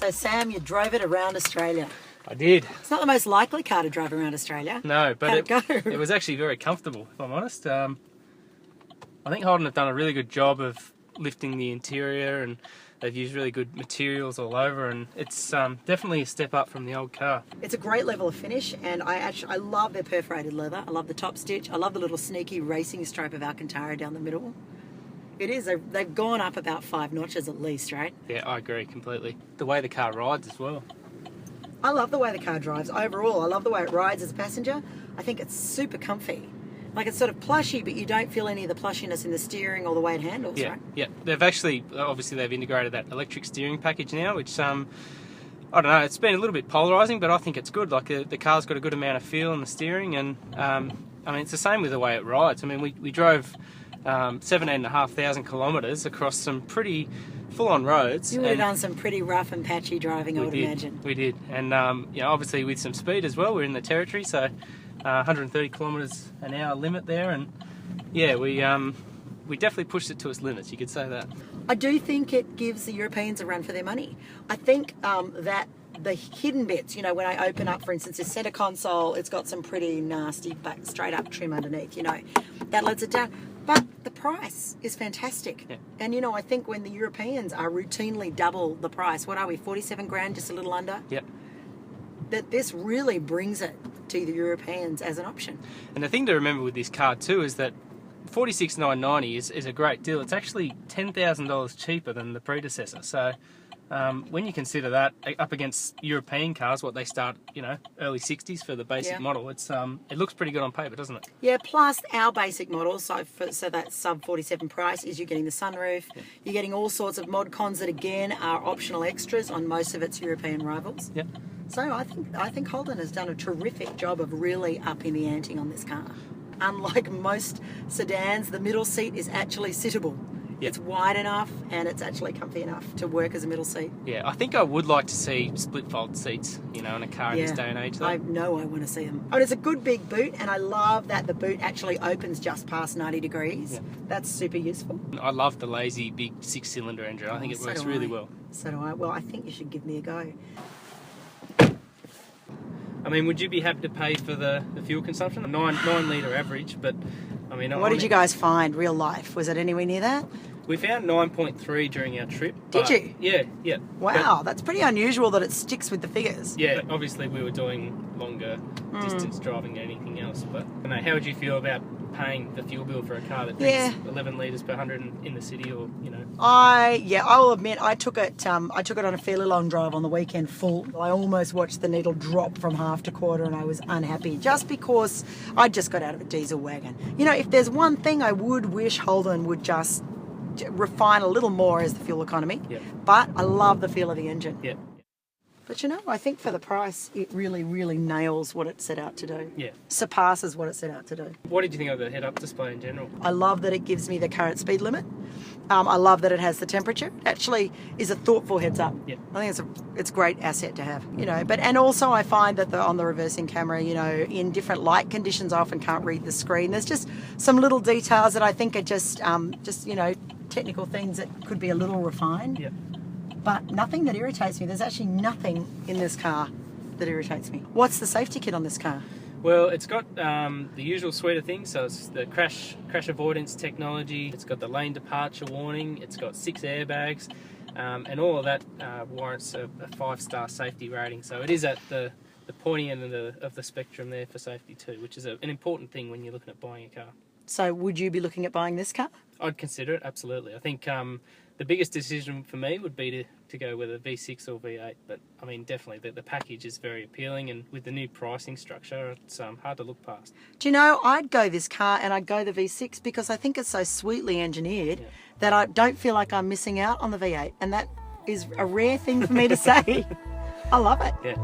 So Sam, you drove it around Australia. I did. It's not the most likely car to drive around Australia. No, but it was actually very comfortable, if I'm honest. I think Holden have done a really good job of lifting the interior, and they've used really good materials all over, and it's definitely a step up from the old car. It's a great level of finish, and I love their perforated leather. I love the top stitch. I love the little sneaky racing stripe of Alcantara down the middle. It is. They've gone up about 5 notches at least, right? Yeah, I agree completely. The way the car rides as well. I love the way the car drives. Overall, I love the way it rides as a passenger. I think it's super comfy. Like, it's sort of plushy, but you don't feel any of the plushiness in the steering or the way it handles, right? Yeah. They've actually, obviously, they've integrated that electric steering package now, which, I don't know, it's been a little bit polarising, but I think it's good. Like, the car's got a good amount of feel in the steering, and, I mean, it's the same with the way it rides. I mean, we drove 17,500 kilometres across some pretty full-on roads. You would have done some pretty rough and patchy driving, I would imagine. We did, and you know, obviously with some speed as well. We're in the territory, so 130 kilometres an hour limit there, and yeah, we definitely pushed it to its limits. You could say that. I do think it gives the Europeans a run for their money. I think that the hidden bits, you know, when I open up, for instance, this centre console, it's got some pretty nasty back straight up trim underneath. You know, that lets it down. But the price is fantastic. Yeah. And, you know, I think when the Europeans are routinely double the price, what are we, 47 grand, just a little under? Yep. That this really brings it to the Europeans as an option. And the thing to remember with this car too is that $46,990 is a great deal. It's actually $10,000 cheaper than the predecessor. So when you consider that up against European cars, what they start, you know, early 60s for the basic model, it's it looks pretty good on paper, doesn't it? Yeah, plus our basic model, so that sub 47 price is you're getting the sunroof, you're getting all sorts of mod cons that again are optional extras on most of its European rivals. Yep. So I think Holden has done a terrific job of really upping the ante on this car. Unlike most sedans, the middle seat is actually sittable. Yep. It's wide enough and it's actually comfy enough to work as a middle seat. Yeah, I think I would like to see split fold seats, you know, in a car in this day and age. Though. I know I want to see them. Oh, it's a good big boot, and I love that the boot actually opens just past 90 degrees. Yeah. That's super useful. I love the lazy big 6-cylinder engine. I think it works really well. So do I. Well, I think you should give me a go. I mean, would you be happy to pay for the fuel consumption? 9 litre average, but I mean... What did you guys find, real life? Was it anywhere near that? We found 9.3 during our trip. Did you? Yeah. Wow, that's pretty unusual that it sticks with the figures. Yeah, obviously we were doing longer distance driving than anything else, but how would you feel about paying the fuel bill for a car that drinks 11 litres per 100 in the city, or, you know? I will admit I took it on a fairly long drive on the weekend full. I almost watched the needle drop from half to quarter, and I was unhappy just because I just got out of a diesel wagon. You know, if there's one thing I would wish Holden would just refine a little more is the fuel economy. Yep. But I love the feel of the engine. Yeah. But you know, I think for the price, it really, really nails what it set out to do. Yeah. Surpasses what it set out to do. What did you think of the head-up display in general? I love that it gives me the current speed limit. I love that it has the temperature. It actually is a thoughtful heads-up. Yeah. I think it's a great asset to have. You know, and also I find that on the reversing camera, you know, in different light conditions, I often can't read the screen. There's just some little details that I think are just you know, technical things that could be a little refined. Yeah. But nothing that irritates me. There's actually nothing in this car that irritates me. What's the safety kit on this car? Well, it's got the usual suite of things. So it's the crash avoidance technology. It's got the lane departure warning. It's got 6 airbags, and all of that warrants a 5-star safety rating. So it is at the pointy end of the spectrum there for safety too, which is an important thing when you're looking at buying a car. So would you be looking at buying this car? I'd consider it, absolutely. I think the biggest decision for me would be to go with a V6 or V8, but I mean, definitely the package is very appealing, and with the new pricing structure, it's hard to look past. Do you know, I'd go this car and I'd go the V6 because I think it's so sweetly engineered that I don't feel like I'm missing out on the V8, and that is a rare thing for me to say. I love it. Yeah.